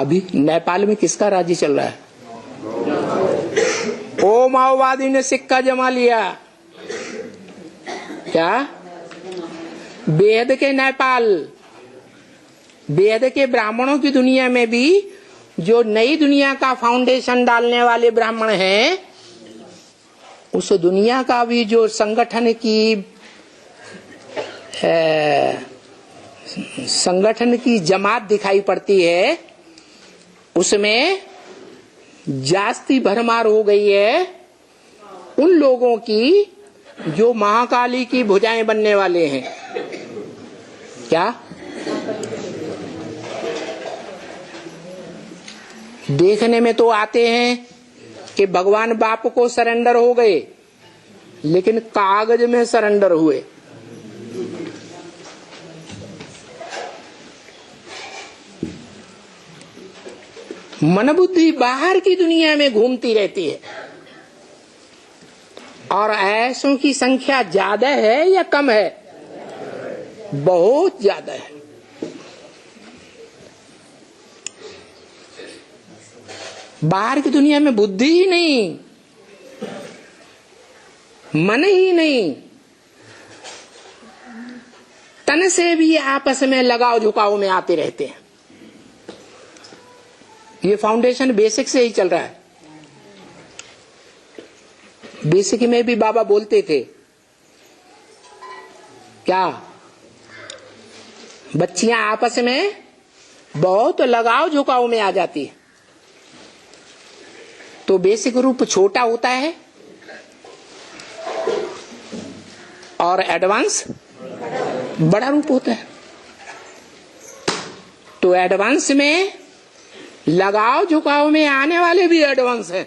अभी नेपाल में किसका राज्य चल रहा है? ओ माओवादी ने सिक्का जमा लिया। क्या? वेद के नेपाल, वेद के ब्राह्मणों की दुनिया में भी जो नई दुनिया का फाउंडेशन डालने वाले ब्राह्मण हैं, उस दुनिया का भी जो संगठन की जमात दिखाई पड़ती है, उसमें जास्ती भरमार हो गई है उन लोगों की जो महाकाली की भुजाएं बनने वाले हैं। क्या? देखने में तो आते हैं कि भगवान बाप को सरेंडर हो गए, लेकिन कागज में सरेंडर हुए। मन बुद्धि बाहर की दुनिया में घूमती रहती है। और ऐसों की संख्या ज्यादा है या कम है? बहुत ज्यादा है। बाहर की दुनिया में बुद्धि ही नहीं, मन ही नहीं, तन से भी आपस में लगाव झुकाव में आते रहते हैं। ये फाउंडेशन बेसिक से ही चल रहा है। बेसिक में भी बाबा बोलते थे, क्या बच्चियां आपस में बहुत लगाव झुकाव में आ जाती है, तो बेसिक रूप छोटा होता है और एडवांस बड़ा रूप होता है। तो एडवांस में लगाव झुकाव में आने वाले भी एडवांस हैं।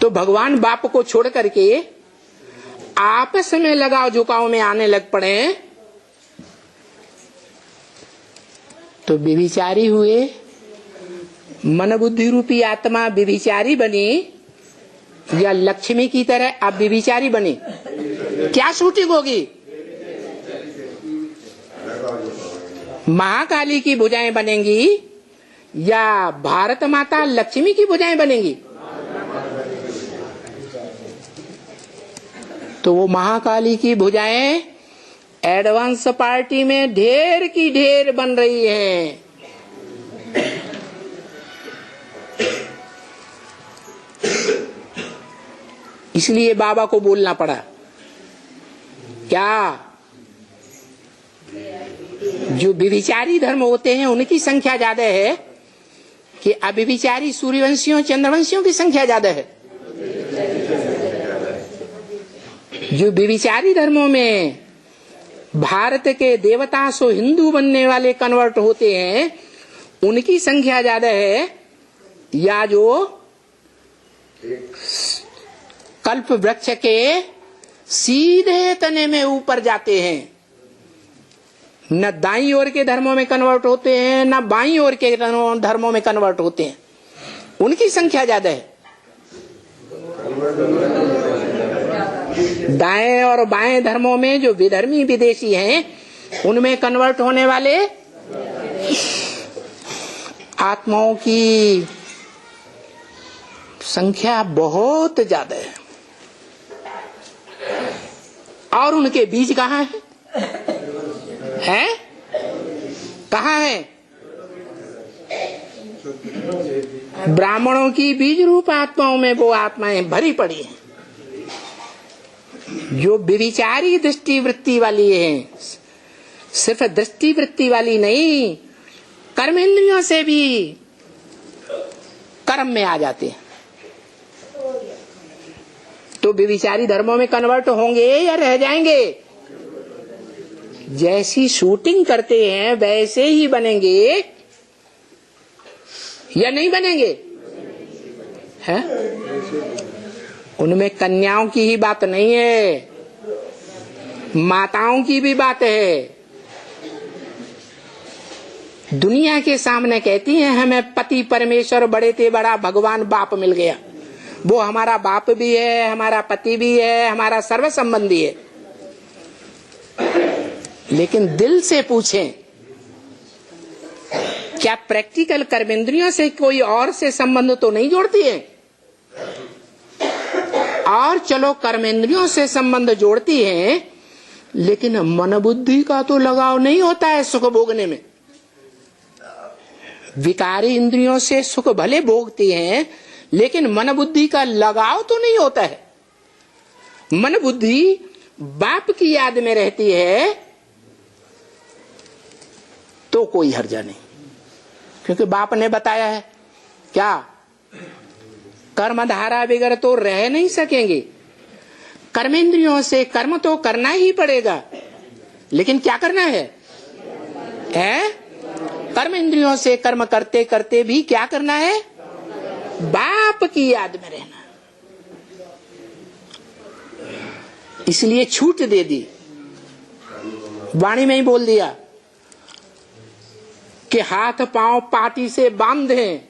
तो भगवान बाप को छोड़ करके आपस में लगाव झुकाव में आने लग पड़े, तो व्यभिचारी हुए। मन बुद्धि रूपी आत्मा व्यभिचारी बनी या लक्ष्मी की तरह अब व्यभिचारी बनी? क्या शूटिंग होगी? महाकाली की भुजाएं बनेंगी या भारत माता लक्ष्मी की भुजाएं बनेंगी? तो वो महाकाली की भुजाएं एडवांस पार्टी में ढेर की ढेर बन रही हैं। इसलिए बाबा को बोलना पड़ा। क्या? जो व्यभिचारी धर्म होते हैं उनकी संख्या ज्यादा है कि अव्यभिचारी सूर्यवंशियों चंद्रवंशियों की संख्या ज्यादा है? जो व्यभिचारी धर्मों में भारत के देवता सो हिंदू बनने वाले कन्वर्ट होते हैं, उनकी संख्या ज्यादा है, या जो कल्प वृक्ष के सीधे तने में ऊपर जाते हैं, न दाईं ओर के धर्मों में कन्वर्ट होते हैं न बाईं ओर के धर्मों में कन्वर्ट होते हैं, उनकी संख्या ज्यादा है। दाएं और बाएं धर्मों में जो विधर्मी विदेशी हैं, उनमें कन्वर्ट होने वाले आत्माओं की संख्या बहुत ज्यादा है। और उनके बीज कहाँ है? कहाँ है? ब्राह्मणों की बीज रूप आत्माओं में वो आत्माएं भरी पड़ी हैं, जो व्यभिचारी दृष्टि वृत्ति वाली है। सिर्फ दृष्टि वृत्ति वाली नहीं, कर्मेंद्रियों से भी कर्म में आ जाते हैं। तो व्यभिचारी धर्मों में कन्वर्ट होंगे या रह जाएंगे? जैसी शूटिंग करते हैं वैसे ही बनेंगे या नहीं बनेंगे? हैं? उनमें कन्याओं की ही बात नहीं है, माताओं की भी बात है। दुनिया के सामने कहती हैं हमें पति परमेश्वर बड़े थे बड़ा भगवान बाप मिल गया। वो हमारा बाप भी है, हमारा पति भी है, हमारा सर्व संबंधी है। लेकिन दिल से पूछें, क्या प्रैक्टिकल कर्मेंद्रियों से कोई और से संबंध तो नहीं जोड़ती है? और चलो कर्मेंद्रियों से संबंध जोड़ती है, लेकिन मन बुद्धि का तो लगाव नहीं होता है सुख भोगने में। विकारी इंद्रियों से सुख भले भोगती हैं, लेकिन मन बुद्धि का लगाव तो नहीं होता है। मन बुद्धि बाप की याद में रहती है तो कोई हर्जा नहीं, क्योंकि बाप ने बताया है क्या, कर्मधारा बगैर तो रह नहीं सकेंगे। कर्मेंद्रियों से कर्म तो करना ही पड़ेगा, लेकिन क्या करना है? कर्मेंद्रियों से कर्म करते करते भी क्या करना है? बाप की याद में रहना। इसलिए छूट दे दी, वाणी में ही बोल दिया कि हाथ पांव पाटी से बांधे,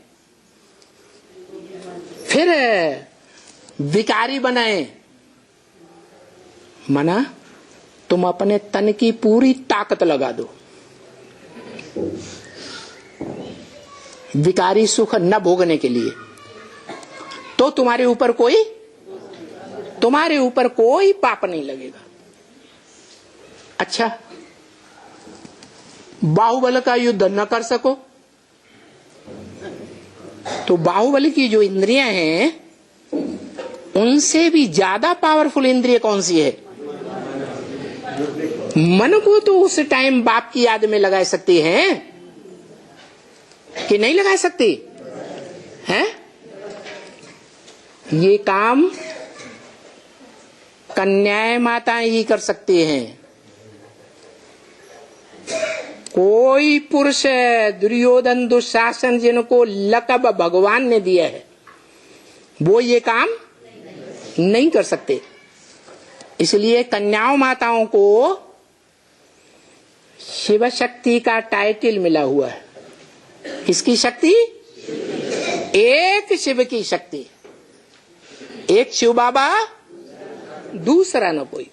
फिर विकारी बनाए। मना तुम अपने तन की पूरी ताकत लगा दो, विकारी सुख न भोगने के लिए, तो तुम्हारे ऊपर कोई पाप नहीं लगेगा। अच्छा, बाहुबल का युद्ध न कर सको तो बाहुबली की जो इंद्रियां हैं, उनसे भी ज्यादा पावरफुल इंद्रिय कौन सी है? मन को तो उस टाइम बाप की याद में लगा सकती हैं कि नहीं लगा सकती हैं? ये काम कन्याएं माताएं ही कर सकती हैं। कोई पुरुष, दुर्योधन दुशासन जिनको लकब भगवान ने दिया है, वो ये काम नहीं कर सकते। इसलिए कन्याओं माताओं को शिव शक्ति का टाइटल मिला हुआ है। किसकी शक्ति? एक शिव की शक्ति, एक शिव बाबा, दूसरा न कोई।